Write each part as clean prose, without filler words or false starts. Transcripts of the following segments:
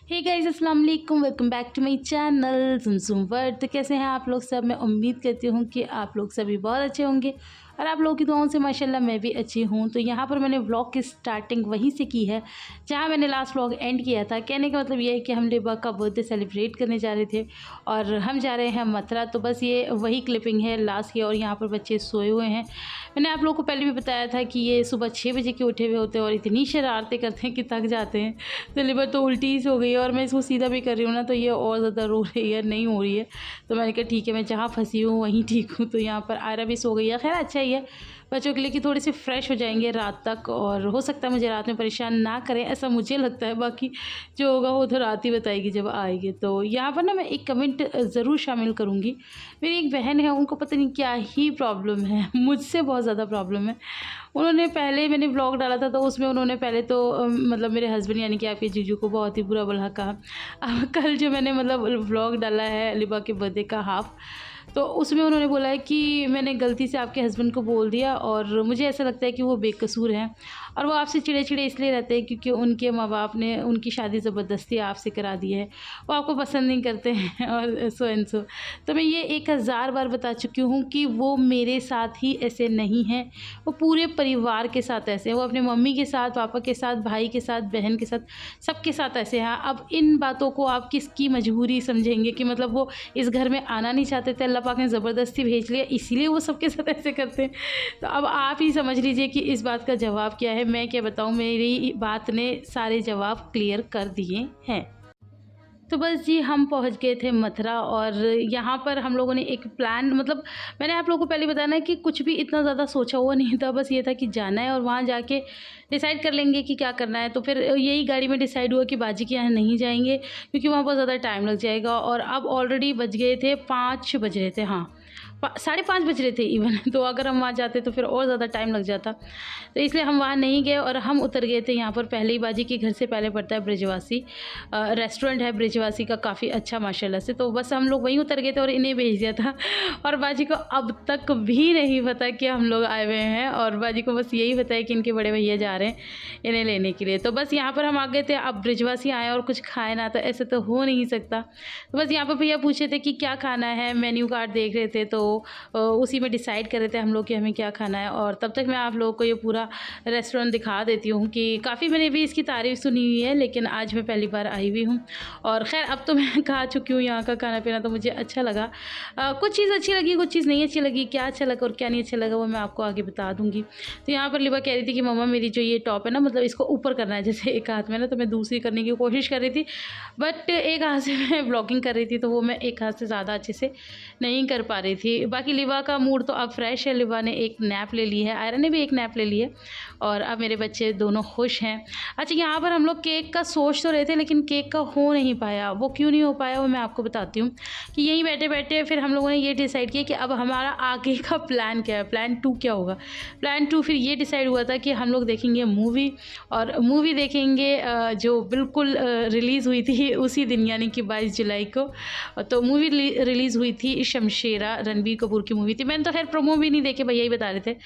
हे guys, अस्सलाम वालेकुम। Welcome back to my channel Zumzum world. तो कैसे हैं आप लोग सब? मैं उम्मीद करती हूँ कि आप लोग सभी बहुत अच्छे होंगे और आप लोगों की दुआओं से माशाल्लाह मैं भी अच्छी हूँ। तो यहाँ पर मैंने व्लॉग की स्टार्टिंग वहीं से की है जहाँ मैंने लास्ट व्लॉग एंड किया था। कहने का मतलब ये है कि हम लिबा का बर्थडे सेलिब्रेट करने जा रहे थे और हम जा रहे हैं मथुरा। तो बस ये वही क्लिपिंग है लास्ट की। और यहाँ पर बच्चे सोए हुए हैं। मैंने आप लोगों को पहले भी बताया था कि ये सुबह 6 बजे के उठे हुए होते हैं और इतनी शरारतें करते हैं कि थक जाते हैं। तो लिबर तो उल्टी ही सो गई है और मैं इसको सीधा भी कर रही हूँ ना तो ये और ज़्यादा रो रही है, नहीं हो रही है। तो मैंने कहा ठीक है, मैं जहाँ फंसी हूँ वहीं ठीक हूँ। तो यहाँ पर आयरा भी सो गई है। खैर अच्छा ही है बच्चों के लिए कि थोड़ी सी फ्रेश हो जाएंगे रात तक। और हो सकता है मुझे रात में परेशान ना करें, ऐसा मुझे लगता है। बाकी जो होगा वो तो रात ही बताएगी जब आएगी। तो यहाँ पर ना मैं एक कमेंट ज़रूर शामिल करूँगी। मेरी एक बहन है, उनको पता नहीं क्या ही प्रॉब्लम है, मुझसे बहुत ज़्यादा प्रॉब्लम है। उन्होंने पहले मैंने व्लॉग डाला था तो उसमें उन्होंने पहले तो मतलब मेरे हस्बैंड यानी कि आपके जीजू को बहुत ही बुरा भला कहा। अब कल जो मैंने मतलब व्लॉग डाला है लिबा के बर्थडे का हाफ, तो उसमें उन्होंने बोला है कि मैंने गलती से आपके हस्बैंड को बोल दिया और मुझे ऐसा लगता है कि वो बेकसूर हैं और वो आपसे चिड़े चिड़े इसलिए रहते हैं क्योंकि उनके माँ बाप ने उनकी शादी ज़बरदस्ती आपसे करा दी है, वो आपको पसंद नहीं करते हैं और सो एंड सो। तो मैं ये 1000 बार बता चुकी हूँ कि वो मेरे साथ ही ऐसे नहीं हैं, वो पूरे परिवार के साथ ऐसे हैं। वो अपने मम्मी के साथ, पापा के साथ, भाई के साथ, बहन के साथ, सबके साथ ऐसे हैं। अब इन बातों को आप किसकी मजबूरी समझेंगे कि मतलब वो इस घर में आना नहीं चाहते थे, अल्लाह पाक ने ज़बरदस्ती भेज लिया इसीलिए वो सबके साथ ऐसे करते हैं। तो अब आप ही समझ लीजिए कि इस बात का जवाब क्या है। मैं क्या बताऊँ, मेरी बात ने सारे जवाब क्लियर कर दिए हैं। तो बस जी हम पहुंच गए थे मथुरा और यहाँ पर हम लोगों ने एक प्लान, मतलब मैंने आप लोगों को पहले बताना है कि कुछ भी इतना ज़्यादा सोचा हुआ नहीं था। बस ये था कि जाना है और वहाँ जाके डिसाइड कर लेंगे कि क्या करना है। तो फिर यही गाड़ी में डिसाइड हुआ कि बाजी के यहाँ नहीं जाएंगे क्योंकि वहाँ बहुत ज़्यादा टाइम लग जाएगा। और अब ऑलरेडी बज गए थे 5 बज रहे थे, हाँ 5:30 बज रहे थे इवन। तो अगर हम वहाँ जाते तो फिर और ज़्यादा टाइम लग जाता, तो इसलिए हम वहाँ नहीं गए और हम उतर गए थे यहाँ पर पहले ही। बाजी के घर से पहले पड़ता है ब्रिजवासी रेस्टोरेंट है ब्रिजवासी का, काफ़ी अच्छा माशाल्लाह से। तो बस हम लोग वहीं उतर गए थे और इन्हें भेज दिया था। और बाजी को अब तक भी नहीं पता कि हम लोग आए हुए हैं और बाजी को बस यही पता है कि इनके बड़े भैया जा रहे हैं इन्हें लेने के लिए। तो बस यहाँ पर हम आ गए थे। अब ब्रिजवासी आए और कुछ खाए ना, तो ऐसे तो हो नहीं सकता। तो बस यहाँ पर भैया पूछे थे कि क्या खाना है, मेन्यू कार्ड देख रहे थे तो उसी में डिसाइड कर रहे थे हम लोग कि हमें क्या खाना है। और तब तक मैं आप लोगों को ये पूरा रेस्टोरेंट दिखा देती हूँ कि काफ़ी मैंने भी इसकी तारीफ़ सुनी हुई है लेकिन आज मैं पहली बार आई हुई हूँ। और ख़ैर अब तो मैं खा चुकी हूँ यहाँ का खाना पीना, तो मुझे अच्छा लगा। कुछ चीज़ अच्छी लगी, कुछ चीज़ नहीं अच्छी लगी। क्या अच्छा लगा और क्या नहीं अच्छा लगा वो मैं आपको आगे बता दूँगी। तो यहाँ पर लिबा कह रही थी कि मम्मा मेरी जो ये टॉप है ना, मतलब इसको ऊपर करना है जैसे एक हाथ में ना, तो मैं दूसरी करने की कोशिश कर रही थी बट एक हाथ से मैं ब्लॉगिंग कर रही थी तो वो मैं एक हाथ से ज़्यादा अच्छे से नहीं कर पा रही थी। बाकी लिबा का मूड तो अब फ्रेश है। लिबा ने एक नैप ले ली है, आयरा ने भी एक नैप ले ली है और अब मेरे बच्चे दोनों खुश हैं। अच्छा यहाँ पर हम लोग केक का सोच तो रहे थे लेकिन केक का हो नहीं पाया। वो क्यों नहीं हो पाया वो मैं आपको बताती हूँ कि यहीं बैठे बैठे फिर हम लोगों ने ये डिसाइड किया कि अब हमारा आगे का प्लान क्या है, प्लान 2 क्या होगा। प्लान 2 फिर ये डिसाइड हुआ था कि हम लोग देखेंगे मूवी, और मूवी देखेंगे जो बिल्कुल रिलीज़ हुई थी उसी दिन यानी कि 22 जुलाई को। तो मूवी रिलीज़ हुई थी शमशेरा, रणबीर कपूर की मूवी थी। मैंने तो खैर प्रोमो भी नहीं देखे, भैया ही बता रहे थे।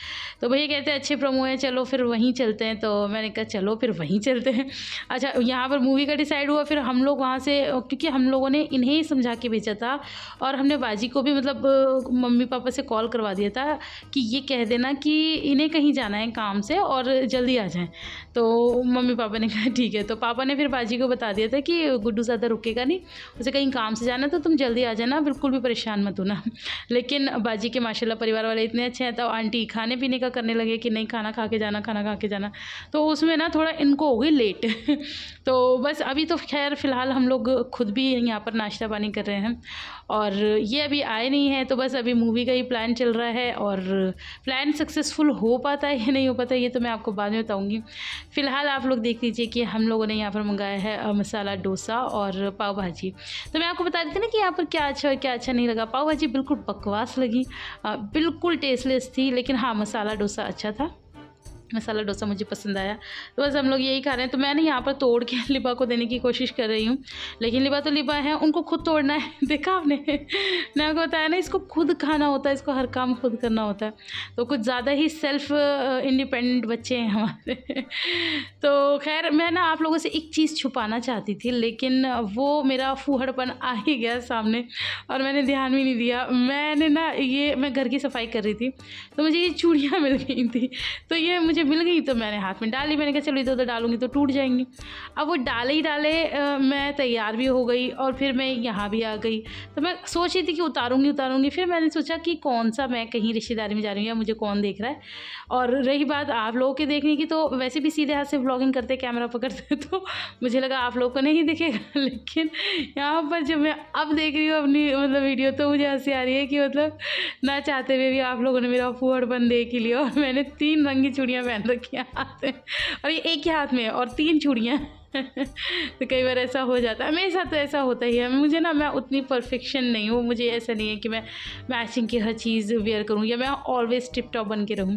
तो भैया कहते हैं अच्छे प्रोमो है, चलो फिर वहीं चलते हैं। तो मैंने कहा चलो फिर वहीं चलते हैं। अच्छा यहाँ पर मूवी का डिसाइड हुआ, फिर हम लोग वहाँ से, क्योंकि हम लोगों ने इन्हें ही समझा के भेजा था और हमने बाजी को भी मतलब मम्मी पापा से कॉल करवा दिया था कि ये कह देना कि इन्हें कहीं जाना है काम से और जल्दी आ जाएं। तो मम्मी पापा ने कहा ठीक है। तो पापा ने फिर बाजी को बता दिया था कि गुड्डू ज़्यादा रुकेगा नहीं, उसे कहीं काम से जाना तो तुम जल्दी आ जाना, बिल्कुल भी परेशान मत होना। लेकिन बाजी के माशाल्लाह परिवार वाले इतने अच्छे हैं। तो आंटी खाने पीने का करने लगे कि नहीं खाना खा के जाना, खाना खा के जाना। तो उसमें ना थोड़ा इनको हो गई लेट। तो बस अभी तो खैर फ़िलहाल हम लोग खुद भी यहाँ पर नाश्ता पानी कर रहे हैं और ये अभी आए नहीं हैं। तो बस अभी मूवी का ही प्लान चल रहा है और प्लान सक्सेसफुल हो पाता है या नहीं हो पाता है ये तो मैं आपको बाद में बताऊँगी। फ़िलहाल आप लोग देख लीजिए कि हम लोगों ने यहाँ पर मंगाया है मसाला डोसा और पाव भाजी। तो मैं आपको बता रही थी ना कि यहाँ पर क्या अच्छा और क्या अच्छा नहीं लगा। पाव भाजी बिल्कुल बकवास लगी, बिल्कुल टेस्टलेस थी, लेकिन हाँ मसाला डोसा अच्छा था। मसाला डोसा मुझे पसंद आया, तो बस हम लोग यही खा रहे हैं। तो मैंने यहाँ पर तोड़ के लिबा को देने की कोशिश कर रही हूँ, लेकिन लिबा तो लिबा है, उनको खुद तोड़ना है। देखा आपने, मैंने आपको बताया ना, इसको खुद खाना होता है, इसको हर काम खुद करना होता है। तो कुछ ज़्यादा ही सेल्फ इंडिपेंडेंट बच्चे हैं हमारे। तो खैर मैं ना आप लोगों से एक चीज़ छुपाना चाहती थी, लेकिन वो मेरा फूहड़पन आ ही गया सामने और मैंने ध्यान भी नहीं दिया। मैंने ना मैं घर की सफाई कर रही थी, तो मुझे ये चूड़ियाँ मिल गई थी, तो ये मुझे मिल गई तो मैंने हाथ में डाली। मैंने कहा चलो इधर उधर डालूंगी तो टूट जाएंगी। अब वो डाले ही डाले मैं तैयार भी हो गई और फिर मैं यहाँ भी आ गई। तो मैं सोच रही थी कि उतारूंगी, फिर मैंने सोचा कि कौन सा, मैं कहीं रिश्तेदारी में जा रही हूँ या मुझे कौन देख रहा है। और रही बात आप लोगों के देखने की, तो वैसे भी सीधे हाथ से व्लॉगिंग करते कैमरा पकड़ते, तो मुझे लगा आप लोग को नहीं दिखेगा। लेकिन यहाँ पर जब मैं अब देख रही हूँ अपनी मतलब वीडियो, तो मुझे हंसी आ रही है कि मतलब ना चाहते हुए भी आप लोगों ने मेरा फूहड़पन देख ही लिया। और मैंने 3 रंगी चूड़ियाँ पहन रखी हैं हाथ में, और ये एक ही हाथ में है और 3 चूड़ियाँ। तो कई बार ऐसा हो जाता है, मेरे साथ तो ऐसा होता ही है। मुझे ना, मैं उतनी परफेक्शन नहीं हूँ, मुझे ऐसा नहीं है कि मैं मैचिंग की हर चीज़ वेयर करूँ या मैं ऑलवेज टिप टॉप बन के रहूँ।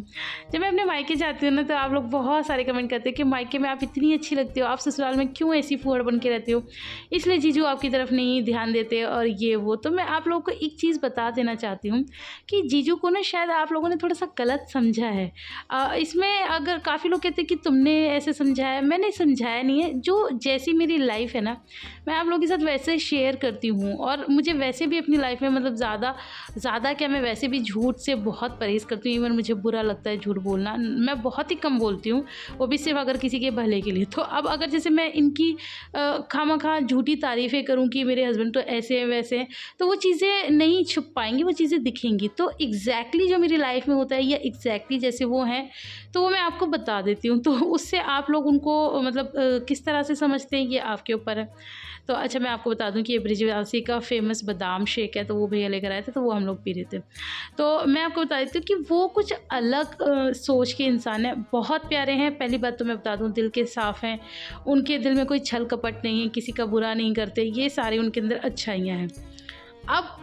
जब मैं अपने मायके जाती हूँ ना, तो आप लोग बहुत सारे कमेंट करते हैं कि मायके में आप इतनी अच्छी लगती हो, आप ससुराल में क्यों ऐसी फूहड़ बन के रहती हो, इसलिए जीजू आपकी तरफ नहीं ध्यान देते और ये वो। तो मैं आप लोगों को एक चीज़ बता देना चाहती हूँ कि जीजू को ना शायद आप लोगों ने थोड़ा सा गलत समझा है। इसमें अगर काफ़ी लोग कहते हैं कि तुमने ऐसे समझाया, मैंने समझाया नहीं है। जो जैसी मेरी लाइफ है ना, मैं आप लोगों के साथ वैसे शेयर करती हूँ। और मुझे वैसे भी अपनी लाइफ में मतलब ज़्यादा क्या, मैं वैसे भी झूठ से बहुत परहेज़ करती हूँ। इवन मुझे बुरा लगता है झूठ बोलना, मैं बहुत ही कम बोलती हूँ, वो भी सिर्फ अगर किसी के भले के लिए। तो अब अगर जैसे मैं इनकी खामखा झूठी तारीफ़ें करूँ कि मेरे हस्बैंड तो ऐसे हैं वैसे हैं, तो वो चीज़ें नहीं छुप पाएंगी, वो चीज़ें दिखेंगी। तो एग्जैक्टली जो मेरी लाइफ में होता है या एग्जैक्टली जैसे वो हैं, तो वो मैं आपको बता देती हूँ। तो उससे आप लोग उनको मतलब किस तरह से समझते हैं, ये आपके ऊपर है। तो अच्छा, मैं आपको बता दूं कि ये ब्रिजवासी का फेमस बादाम शेक है, तो वो भैया लेकर आए थे, तो वो हम लोग पी रहे थे। तो मैं आपको बता देती हूँ कि वो कुछ अलग सोच के इंसान है, बहुत प्यारे हैं। पहली बात तो मैं बता दूँ, दिल के साफ़ हैं, उनके दिल में कोई छल कपट नहीं है, किसी का बुरा नहीं करते, ये सारी उनके अंदर अच्छाइयाँ हैं। अब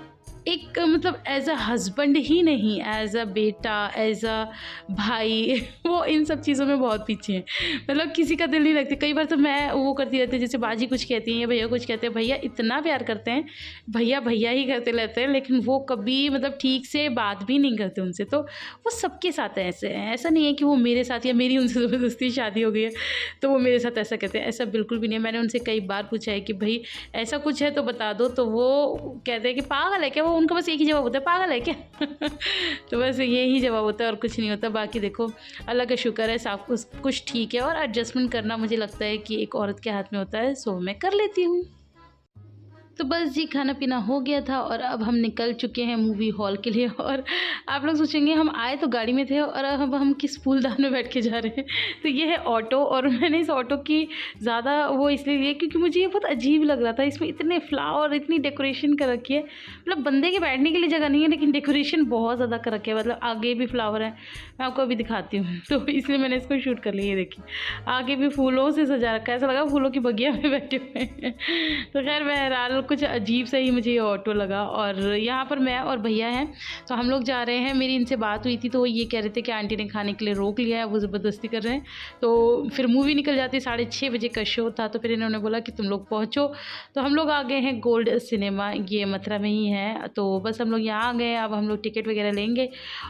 एक मतलब एज़ अ हस्बैंड ही नहीं, एज़ अ बेटा, एज़ अ भाई, वो इन सब चीज़ों में बहुत पीछे हैं। मतलब किसी का दिल नहीं रखते। कई बार तो मैं वो करती रहती हूँ, जैसे बाजी कुछ कहती हैं या भैया कुछ कहते हैं, भैया इतना प्यार करते हैं, भैया भैया ही करते रहते हैं, लेकिन वो कभी मतलब ठीक से बात भी नहीं करते उनसे। तो वो सबके साथ ऐसे हैं, ऐसा नहीं है कि वो मेरे साथ या मेरी उनसे ज़बरदस्ती शादी हो गई है तो वो मेरे साथ ऐसा कहते हैं, ऐसा बिल्कुल भी नहीं है। मैंने उनसे कई बार पूछा है कि भाई ऐसा कुछ है तो बता दो, तो वो कहते हैं कि पागल है क्या, वो उनका बस एक ही जवाब होता है, पागल है क्या। तो बस यही जवाब होता है और कुछ नहीं होता। बाकी देखो, अल्लाह का शुक्र है, सब कुछ ठीक है। और एडजस्टमेंट करना मुझे लगता है कि एक औरत के हाथ में होता है, सो मैं कर लेती हूँ। तो बस जी, खाना पीना हो गया था और अब हम निकल चुके हैं मूवी हॉल के लिए। और आप लोग सोचेंगे हम आए तो गाड़ी में थे और अब हम किस फूलदान में बैठ के जा रहे हैं। तो ये है ऑटो, और मैंने इस ऑटो की ज़्यादा वो इसलिए लिए क्योंकि मुझे ये बहुत अजीब लग रहा था। इसमें इतने फ्लावर, इतनी डेकोरेशन कर रखी है, मतलब बंदे के बैठने के लिए जगह नहीं है, लेकिन डेकोरेशन बहुत ज़्यादा कर रखी है। मतलब आगे भी फ्लावर है, मैं आपको अभी दिखाती हूँ। तो इसलिए मैंने इसको शूट कर लिया। ये देखिए, आगे भी फूलों से सजा रखा है, ऐसा लगा फूलों की बगिया में बैठे हुए हैं। तो खैर बहरहाल कुछ अजीब सा ही मुझे ये ऑटो लगा। और यहाँ पर मैं और भैया हैं, तो हम लोग जा रहे हैं। मेरी इनसे बात हुई थी, तो वो ये कह रहे थे कि आंटी ने खाने के लिए रोक लिया है, वो ज़बरदस्ती कर रहे हैं। तो फिर मूवी निकल जाती, 6:30 बजे का शो था। तो फिर इन्होंने बोला कि तुम लोग पहुँचो। तो हम लोग आ गए हैं गोल्ड सिनेमा, ये मथुरा में ही है। तो बस हम लोग यहाँ आ गए। अब हम लोग टिकट वगैरह लेंगे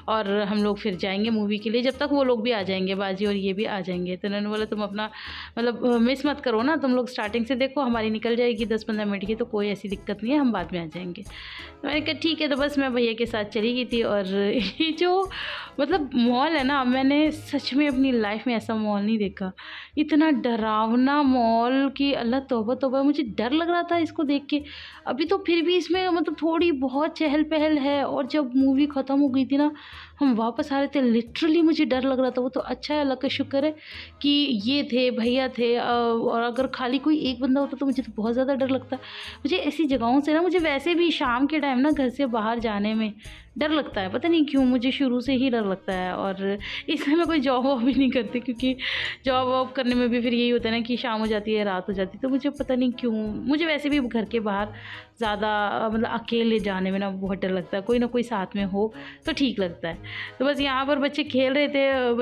और हम लोग फिर जाएंगे मूवी के लिए, जब तक वो लोग भी आ जाएंगे, बाजी और ये भी आ जाएंगे। तो इन्होंने बोला तुम अपना मतलब मिस मत करो ना, तुम लोग स्टार्टिंग से देखो, हमारी निकल जाएगी 10-15 मिनट की, तो कोई ऐसी दिक्कत नहीं है, हम बाद में आ जाएंगे। तो मैंने कहा ठीक है। तो बस मैं भैया के साथ चली गई थी। और ये जो मतलब मॉल है ना, मैंने सच में अपनी लाइफ में ऐसा मॉल नहीं देखा। इतना डरावना मॉल कि अल्लाह तौबा तौबा, मुझे डर लग रहा था इसको देख के। अभी तो फिर भी इसमें मतलब थोड़ी बहुत चहल पहल है, और जब मूवी ख़त्म हो गई थी ना, हम वापस आ रहे थे, लिटरली मुझे डर लग रहा था। वो तो अच्छा है, अल्लाह का शुक्र है कि ये थे, भैया थे। और अगर खाली कोई एक बंदा होता तो मुझे तो बहुत ज़्यादा डर लगता। मुझे मुझे ऐसी जगहों से ना, मुझे वैसे भी शाम के टाइम ना घर से बाहर जाने में डर लगता है, पता नहीं क्यों, मुझे शुरू से ही डर लगता है। और इसलिए मैं कोई जॉब वॉब भी नहीं करती, क्योंकि जॉब वॉब करने में भी फिर यही होता है ना कि शाम हो जाती है, रात हो जाती है, तो मुझे पता नहीं क्यों, मुझे वैसे भी घर के बाहर ज़्यादा मतलब अकेले जाने में ना बहुत डर लगता है। कोई ना कोई साथ में हो तो ठीक लगता है। तो बस यहाँ पर बच्चे खेल रहे थे,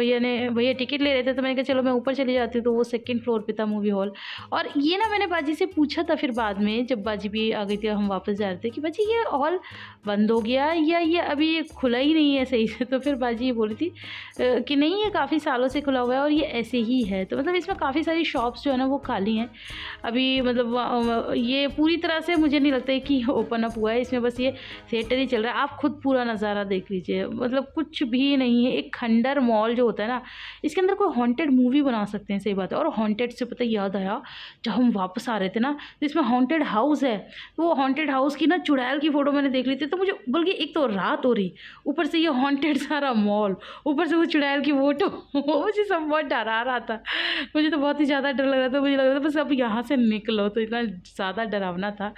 भैया टिकट ले रहे थे, तो मैंने कहा चलो मैं ऊपर चली जाती हूँ। तो वो सेकंड फ्लोर पे था मूवी हॉल। और ये ना मैंने बाजी से पूछा था फिर बाद में, जब बाजी भी आ गई थी, हम वापस जा रहे थे, कि बाजी ये हॉल बंद हो गया या ये अभी खुला ही नहीं है सही से। तो फिर बाजी ये बोली थी कि नहीं, ये काफ़ी सालों से खुला हुआ है और ये ऐसे ही है। तो मतलब इसमें काफ़ी सारी शॉप्स जो है ना वो खाली हैं अभी, मतलब ये पूरी तरह से मुझे नहीं लगता है कि ओपन अप हुआ है। इसमें बस ये थिएटर ही चल रहा है। आप खुद पूरा नज़ारा देख लीजिए, मतलब कुछ भी नहीं है। एक खंडर मॉल जो होता है ना, इसके अंदर कोई हॉन्टेड मूवी बना सकते हैं, सही बात है। और हॉन्टेड से पता याद आया, जब हम वापस आ रहे थे ना, तो इसमें हॉन्टेड हाउस है। तो वो हॉन्टेड हाउस की ना चुड़ैल की फ़ोटो मैंने देख ली थी, तो मुझे बल्कि एक तो रात हो रही, ऊपर से ये हॉन्टेड सारा मॉल, ऊपर से वो चुड़ैल की फ़ोटो मुझे सब बहुत डरा रहा था। मुझे तो बहुत ही ज़्यादा डर लग रहा था। मुझे लग रहा था बस अब यहाँ से निकलो, तो इतना ज़्यादा डरावना था।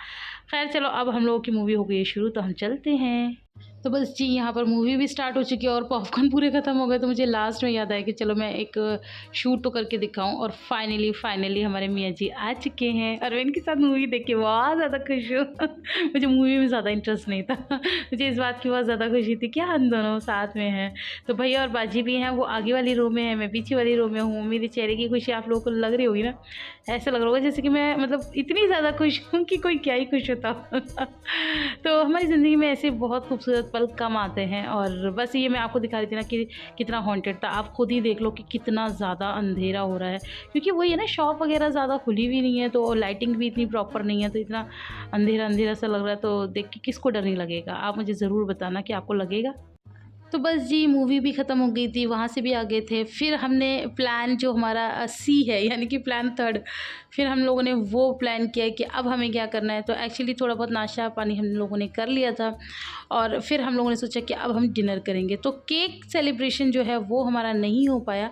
खैर चलो, अब हम लोगों की मूवी हो गई है शुरू, तो हम चलते हैं। तो बस जी, यहाँ पर मूवी भी स्टार्ट हो चुकी है और पॉपकॉर्न पूरे ख़त्म हो गए। तो मुझे लास्ट में याद आया कि चलो मैं एक शूट तो करके दिखाऊं। और फाइनली हमारे मियाँ जी आ चुके हैं और मैं इनके साथ मूवी देख के बहुत ज़्यादा खुश हूँ। मुझे मूवी में ज़्यादा इंटरेस्ट नहीं था, मुझे इस बात की बहुत ज़्यादा खुशी थी कि हम दोनों साथ में हैं। तो भैया और बाजी भी हैं, वो आगे वाली रो में है, मैं पीछे वाली रो में हूँ। मेरे चेहरे की खुशी आप लोगों को लग रही होगी ना, ऐसा लग रहा होगा जैसे कि मैं मतलब इतनी ज़्यादा खुश हूँ कि कोई क्या ही खुश होता। तो हमारी ज़िंदगी में ऐसे बहुत खूबसूरत पल कम आते हैं। और बस ये मैं आपको दिखा रही थी ना कि कितना हॉन्टेड था। आप खुद ही देख लो कि कितना ज़्यादा अंधेरा हो रहा है, क्योंकि वही है ना, शॉप वगैरह ज़्यादा खुली भी नहीं है, तो लाइटिंग भी इतनी प्रॉपर नहीं है, तो इतना अंधेरा अंधेरा सा लग रहा है। तो देख के किसको डर नहीं लगेगा? आप मुझे ज़रूर बताना कि आपको लगेगा। तो बस जी, मूवी भी ख़त्म हो गई थी, वहाँ से भी आ गए थे। फिर हमने प्लान जो हमारा सी है, यानी कि प्लान थर्ड, फिर हम लोगों ने वो प्लान किया कि अब हमें क्या करना है। तो एक्चुअली थोड़ा बहुत नाश्ता पानी हम लोगों ने कर लिया था और फिर हम लोगों ने सोचा कि अब हम डिनर करेंगे। तो केक सेलिब्रेशन जो है वो हमारा नहीं हो पाया,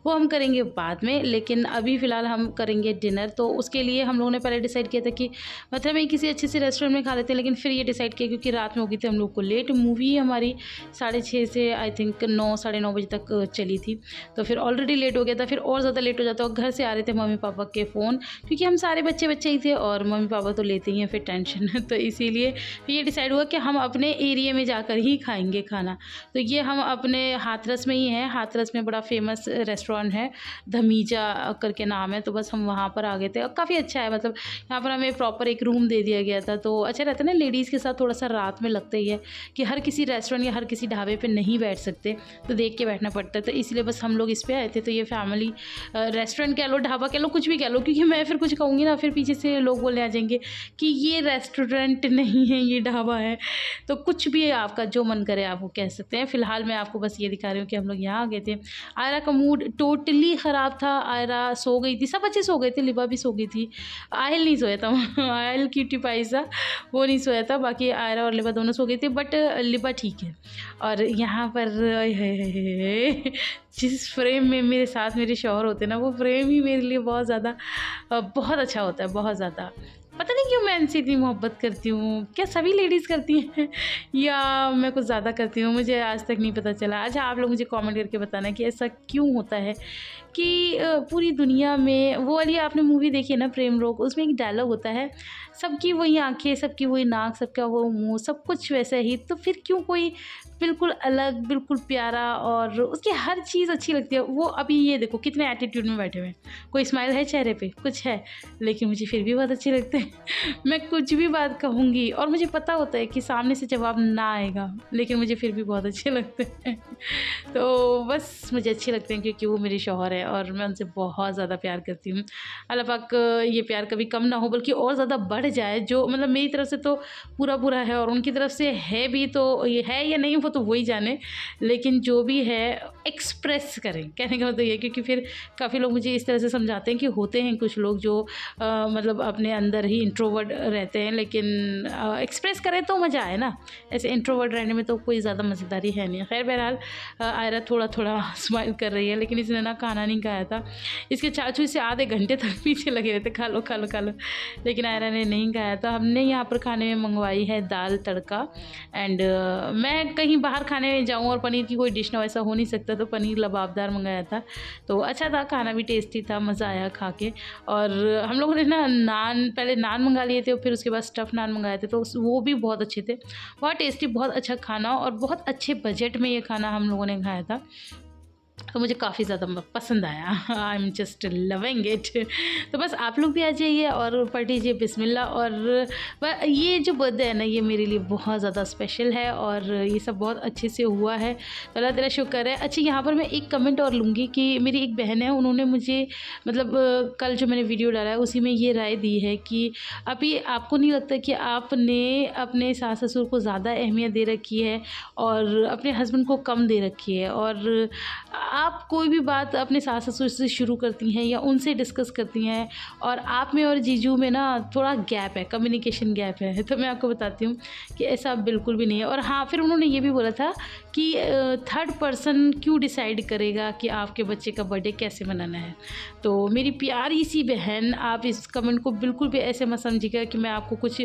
वो हम करेंगे बाद में, लेकिन अभी फ़िलहाल हम करेंगे डिनर। तो उसके लिए हम लोगों ने पहले डिसाइड किया था कि मतलब मैं किसी अच्छे से रेस्टोरेंट में खा लेते हैं, लेकिन फिर ये डिसाइड किया क्योंकि रात में हो गई थी हम लोग को लेट। मूवी हमारी 6:30 से आई थिंक 9 साढ़े 9 बजे तक चली थी, तो फिर ऑलरेडी लेट हो गया था, फिर और ज़्यादा लेट हो जाता। और घर से आ रहे थे मम्मी पापा के फ़ोन, क्योंकि हम सारे बच्चे ही थे और मम्मी पापा तो लेते ही हैं फिर टेंशन। तो इसीलिए फिर ये डिसाइड हुआ कि हम अपने एरिया में जाकर ही खाएंगे खाना। तो ये हम अपने हाथरस में ही हैं। हाथरस में बड़ा फेमस रेस्टोरेंट है, धमीजा करके नाम है। तो बस हम वहाँ पर आ गए थे और काफ़ी अच्छा है, मतलब यहाँ पर हमें प्रॉपर एक रूम दे दिया गया था। तो अच्छा रहता है ना, लेडीज़ के साथ थोड़ा सा रात में लगता ही है कि हर किसी रेस्टोरेंट या हर किसी ढाबे पे नहीं बैठ सकते, तो देख के बैठना पड़ता है। तो इसलिए बस हम लोग इस पे आए थे। तो ये फैमिली रेस्टोरेंट कह लो, ढाबा कह लो, कुछ भी कह लो, क्योंकि मैं फिर कुछ कहूँगी ना, फिर पीछे से लोग बोलने आ जाएंगे कि ये रेस्टोरेंट नहीं है, ये ढाबा है। तो कुछ भी आपका जो मन करे आप वो कह सकते हैं। फ़िलहाल मैं आपको बस ये दिखा रही हूँ कि हम लोग यहाँ आ गए थे। आयरा का मूड टोटली ख़राब था। आयरा सो गई थी, सब बच्चे सो गए थे, लिबा भी सो गई थी, आयल नहीं सोया था। आयल क्यूटी पाइसा वो नहीं सोया था, बाकी आयरा और लिबा दोनों सो गई थी, बट लिबा ठीक है। और यहाँ पर जिस फ्रेम में मेरे साथ मेरे शौहर होते हैं ना, वो फ्रेम ही मेरे लिए बहुत ज़्यादा बहुत अच्छा होता है, बहुत ज़्यादा। पता नहीं क्यों मैं इनसे इतनी मोहब्बत करती हूँ, क्या सभी लेडीज़ करती हैं या मैं कुछ ज़्यादा करती हूँ, मुझे आज तक नहीं पता चला। अच्छा, आप लोग मुझे कमेंट करके बताना कि ऐसा क्यों होता है कि पूरी दुनिया में वो वाली आपने मूवी देखी है ना, प्रेम रोग, उसमें एक डायलॉग होता है, सबकी वही आंखें, सबकी वही नाक, सबका वो मुंह, सब कुछ वैसा ही, तो फिर क्यों कोई बिल्कुल अलग, बिल्कुल प्यारा और उसकी हर चीज़ अच्छी लगती है। वो अभी ये देखो कितने एटीट्यूड में बैठे हुए हैं, कोई स्माइल है चेहरे पे, कुछ है, लेकिन मुझे फिर भी बहुत अच्छे लगते हैं। मैं कुछ भी बात कहूँगी और मुझे पता होता है कि सामने से जवाब ना आएगा, लेकिन मुझे फिर भी बहुत अच्छे लगते हैं। तो बस मुझे अच्छे लगते हैं क्योंकि वो मेरे शौहर है और मैं उनसे बहुत ज़्यादा प्यार करती हूँ। अल्लाह पाक ये प्यार कभी कम ना हो, बल्कि और ज़्यादा बढ़ जाए। जो मतलब मेरी तरफ से तो पूरा है और उनकी तरफ से है भी, तो ये है या नहीं वो तो वही जाने, लेकिन जो भी है एक्सप्रेस करें, कहने का मतलब ये, क्योंकि फिर काफ़ी लोग मुझे इस तरह से समझाते हैं कि होते हैं कुछ लोग जो मतलब अपने अंदर ही इंट्रोवर्ट रहते हैं, लेकिन एक्सप्रेस करें तो मज़ा आए ना, ऐसे इंट्रोवर्ट रहने में तो कोई ज़्यादा मज़ेदारी है नहीं। खैर बहरहाल आयरा थोड़ा थोड़ा स्माइल कर रही है, लेकिन इसने ना खाना नहीं खाया था। इसके चाचू इसे आधे घंटे तक पीछे लगे रहते, खा लो खा लो खा लो, लेकिन आयरा ने नहीं खाया। तो हमने यहाँ पर खाने में मंगवाई है दाल तड़का। एंड मैं कहीं बाहर खाने में जाऊँ और पनीर की कोई डिश ना, ऐसा हो नहीं सकता, तो पनीर लबाबदार मंगाया था। तो अच्छा था, खाना भी टेस्टी था, मज़ा आया खा के। और हम लोगों ने ना पहले नान मंगा लिए थे और फिर उसके बाद स्टफ़ नान मंगाए थे, तो वो भी बहुत अच्छे थे, बहुत टेस्टी, बहुत अच्छा खाना और बहुत अच्छे बजट में ये खाना हम लोगों ने खाया था। तो मुझे काफ़ी ज़्यादा पसंद आया। I am just loving it. तो बस आप लोग भी आ जाइए और पढ़ लीजिए बिस्मिल्लाह। और ये जो बर्थडे है ना, ये मेरे लिए बहुत ज़्यादा स्पेशल है और ये सब बहुत अच्छे से हुआ है, तो अल्लाह तेरा शुक्र है। अच्छा, यहाँ पर मैं एक कमेंट और लूँगी कि मेरी एक बहन है, उन्होंने मुझे मतलब कल जो मैंने वीडियो डाला है उसी में ये राय दी है कि अभी आपको नहीं लगता कि आपने अपने सास ससुर को ज़्यादा अहमियत दे रखी है और अपने हस्बैंड को कम दे रखी है, और आप कोई भी बात अपने सास ससुर से शुरू करती हैं या उनसे डिस्कस करती हैं और आप में और जीजू में ना थोड़ा गैप है, कम्युनिकेशन गैप है। तो मैं आपको बताती हूँ कि ऐसा बिल्कुल भी नहीं है। और हाँ, फिर उन्होंने ये भी बोला था कि थर्ड पर्सन क्यों डिसाइड करेगा कि आपके बच्चे का बर्थडे कैसे मनाना है। तो मेरी प्यारी सी बहन, आप इस कमेंट को बिल्कुल भी ऐसे मत समझिएगा कि मैं आपको कुछ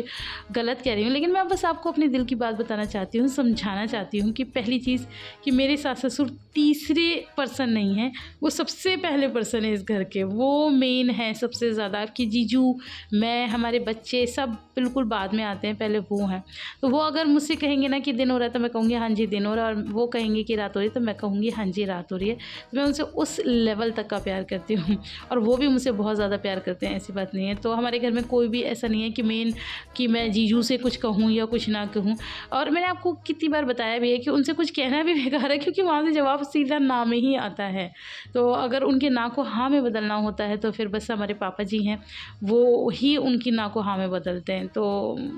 गलत कह रही हूँ, लेकिन मैं बस आपको अपने दिल की बात बताना चाहती हूँ, समझाना चाहती हूँ कि पहली चीज़ कि मेरे सास ससुर तीसरे पर्सन नहीं है, वो सबसे पहले पर्सन है इस घर के, वो मेन है सबसे ज़्यादा। आपकी जीजू, मैं, हमारे बच्चे सब बिल्कुल बाद में आते हैं, पहले वो हैं। तो वो अगर मुझसे कहेंगे ना कि दिन हो रहा है तो मैं कहूँगी हाँ जी दिन हो रहा है, और वो कहेंगे कि रात हो रही है तो मैं कहूँगी हाँ जी रात हो रही है। तो मैं उनसे उस लेवल तक का प्यार करती हूँ और वो भी मुझसे बहुत ज़्यादा प्यार करते हैं, ऐसी बात नहीं है। तो हमारे घर में कोई भी ऐसा नहीं है कि मेन कि मैं जीजू से कुछ कहूँ या कुछ ना कहूँ। और मैंने आपको कितनी बार बताया भी है कि उनसे कुछ कहना भी बेकार है, क्योंकि वहाँ से जवाब सीधा ना में ही आता है। तो अगर उनके ना को हाँ में बदलना होता है तो फिर बस हमारे पापा जी हैं, वो ही उनकी ना को हाँ में बदलते हैं। तो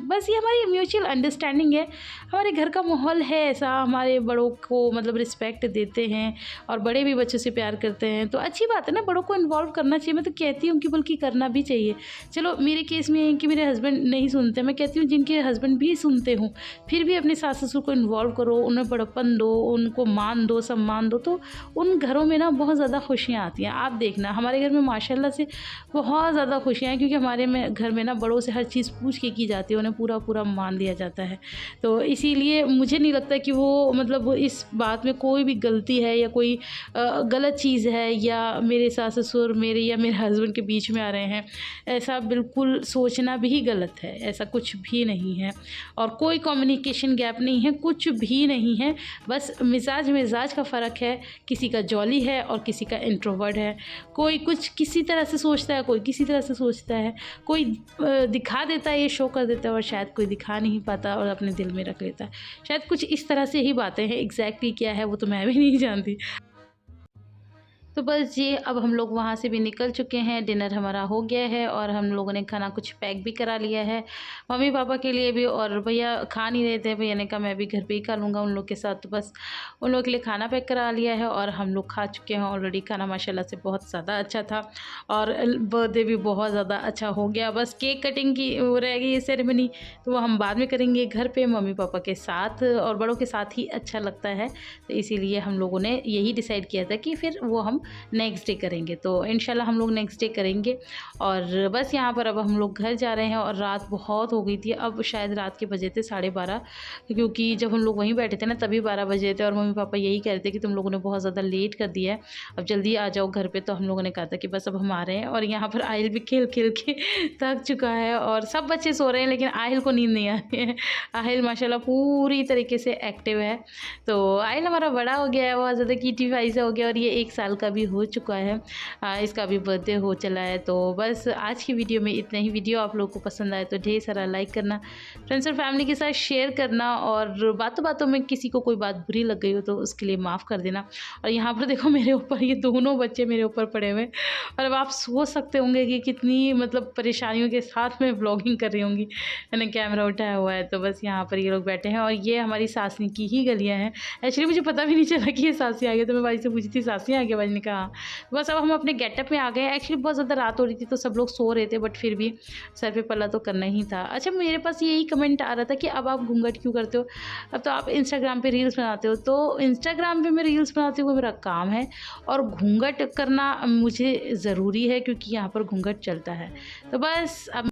बस ये हमारी म्यूचुअल अंडरस्टैंडिंग है। हमारे घर का माहौल है ऐसा, हमारे बड़ों को मतलब रिस्पेक्ट देते हैं और बड़े भी बच्चों से प्यार करते हैं, तो अच्छी बात है ना, बड़ों को इन्वॉल्व करना चाहिए। मैं तो कहती हूँ कि बल्कि करना भी चाहिए। चलो मेरे केस में है कि मेरे हस्बैंड नहीं सुनते, मैं कहती हूँ जिनके हस्बैंड भी सुनते हों फिर भी अपने सास ससुर को इन्वॉल्व करो, उन्हें बड़प्पन दो, उनको मान दो, सम्मान दो, तो उन घरों में ना बहुत ज़्यादा खुशियाँ आती हैं। आप देखना हमारे घर में माशाल्लाह से बहुत ज़्यादा खुशियाँ हैं, क्योंकि हमारे में घर में ना बड़ों से हर चीज़ पूछ के की जाती है, उन्हें पूरा पूरा मान दिया जाता है। तो इसीलिए मुझे नहीं लगता कि वो मतलब इस बात में कोई भी गलती है या कोई गलत चीज़ है या मेरे सास ससुर मेरे या मेरे हस्बैंड के बीच में आ रहे हैं, ऐसा बिल्कुल सोचना भी गलत है। ऐसा कुछ भी नहीं है और कोई कम्युनिकेशन गैप नहीं है, कुछ भी नहीं है। बस मिजाज का फ़र्क है, किसी का जॉली है और किसी का इंट्रोवर्ट है। कोई कुछ किसी तरह से सोचता है, कोई किसी तरह से सोचता है, कोई दिखा देता है, ये शो कर देता है, और शायद कोई दिखा नहीं पाता और अपने दिल में रख लेता है। शायद कुछ इस तरह से ही बातें हैं, एग्जैक्टली क्या है वो तो मैं भी नहीं जानती। तो बस ये अब हम लोग वहाँ से भी निकल चुके हैं, डिनर हमारा हो गया है और हम लोगों ने खाना कुछ पैक भी करा लिया है मम्मी पापा के लिए भी। और भैया खा नहीं रहे थे, भैया ने कहा मैं भी घर पे ही खा लूँगा उन लोग के साथ, तो बस उन लोगों के लिए खाना पैक करा लिया है और हम लोग खा चुके हैं ऑलरेडी। खाना माशाल्लाह से बहुत ज़्यादा अच्छा था और बर्थडे भी बहुत ज़्यादा अच्छा हो गया। बस केक कटिंग की वो रह गई ये सेरेमनी, तो वो हम बाद में करेंगे घर पर मम्मी पापा के साथ, और बड़ों के साथ ही अच्छा लगता है। तो इसीलिए हम लोगों ने यही डिसाइड किया था कि फिर वो हम नेक्स्ट डे करेंगे। तो इंशाल्लाह हम लोग नेक्स्ट डे करेंगे। और बस यहाँ पर अब हम लोग घर जा रहे हैं और रात बहुत हो गई थी, अब शायद रात के बजे थे 12:30, क्योंकि जब हम लोग वहीं बैठे थे ना तभी 12 बजे थे और मम्मी पापा यही कह रहे थे कि तुम लोगों ने बहुत ज़्यादा लेट कर दिया है, अब जल्दी आ जाओ घर पे। तो हम लोगों ने कहा था कि बस अब हम आ रहे हैं। और यहाँ पर आहिल भी खेल खेल के थक चुका है और सब बच्चे सो रहे हैं, लेकिन आहिल को नींद नहीं आ रही है। आहिल माशाल्लाह पूरी तरीके से एक्टिव है। तो आहिल हमारा बड़ा हो गया है, बहुत ज़्यादा कीटी से हो गया और ये 1 साल का भी हो चुका है। इसका भी बर्थडे हो चला है। तो बस आज की वीडियो में इतना ही। वीडियो आप लोगों को पसंद आए तो ढेर सारा लाइक करना, फ्रेंड्स और फैमिली के साथ शेयर करना, और बातों बातों में किसी को कोई बात बुरी लग गई हो तो उसके लिए माफ़ कर देना। और यहाँ पर देखो मेरे ऊपर ये दोनों बच्चे मेरे ऊपर पड़े हुए, और अब आप सोच सकते होंगे कि कितनी मतलब परेशानियों के साथ में व्लॉगिंग कर रही होंगी। मैंने कैमरा उठाया हुआ है, तो बस यहाँ पर ये लोग बैठे हैं और ये हमारी सासनी की ही गलियाँ हैं। एक्चुअली मुझे पता भी नहीं चला कि ये सासी आ गया, तो मैं भाई से पूछी थी सासी आ गया, भाई ने मैंने कहा बस अब हम अपने गेटअप में आ गए। एक्चुअली बहुत ज़्यादा रात हो रही थी तो सब लोग सो रहे थे, बट फिर भी सर पे पल्ला तो करना ही था। अच्छा, मेरे पास यही कमेंट आ रहा था कि अब आप घूंघट क्यों करते हो, अब तो आप इंस्टाग्राम पे रील्स बनाते हो। तो इंस्टाग्राम पे मैं रील्स बनाती हूँ, वो मेरा काम है, और घूंघट करना मुझे ज़रूरी है क्योंकि यहाँ पर घूंघट चलता है। तो बस अब